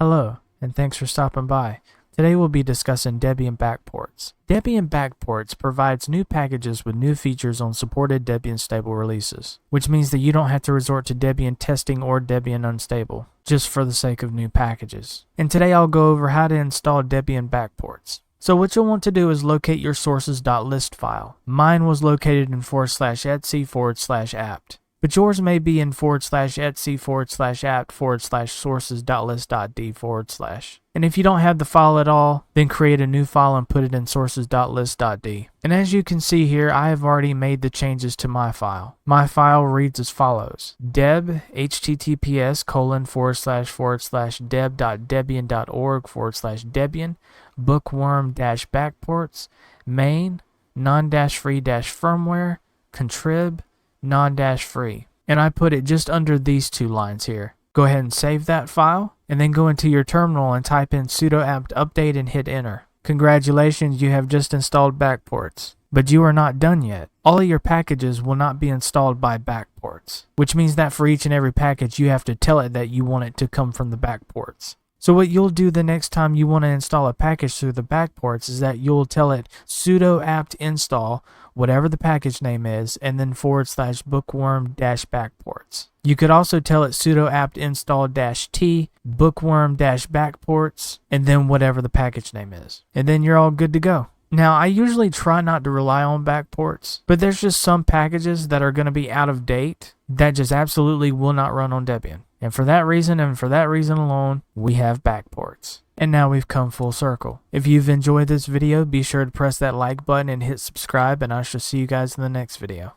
Hello, and thanks for stopping by. Today we'll be discussing Debian Backports. Debian Backports provides new packages with new features on supported Debian stable releases, which means that you don't have to resort to Debian testing or Debian unstable, just for the sake of new packages. And today I'll go over how to install Debian Backports. So what you'll want to do is locate your sources.list file. Mine was located in /etc/apt. But yours may be in /etc/apt/sources.list.d/. And if you don't have the file at all, then create a new file and put it in sources.list.d. And as you can see here, I have already made the changes to my file. My file reads as follows: deb https://deb.debian.org/debian bookworm-backports main non-free-firmware contrib non-free, and I put it just under these two lines here. Go ahead and save that file, and then go into your terminal and type in sudo apt update and hit enter. Congratulations, you have just installed Backports. But you are not done yet. All of your packages will not be installed by Backports, which means that for each and every package you have to tell it that you want it to come from the Backports. So what you'll do the next time you want to install a package through the Backports is that you'll tell it sudo apt install whatever the package name is, and then /bookworm-backports. You could also tell it sudo apt install -t bookworm-backports, and then whatever the package name is. And then you're all good to go. Now, I usually try not to rely on Backports, but there's just some packages that are going to be out of date that just absolutely will not run on Debian. And for that reason, and for that reason alone, we have Backports. And now we've come full circle. If you've enjoyed this video, be sure to press that like button and hit subscribe, and I shall see you guys in the next video.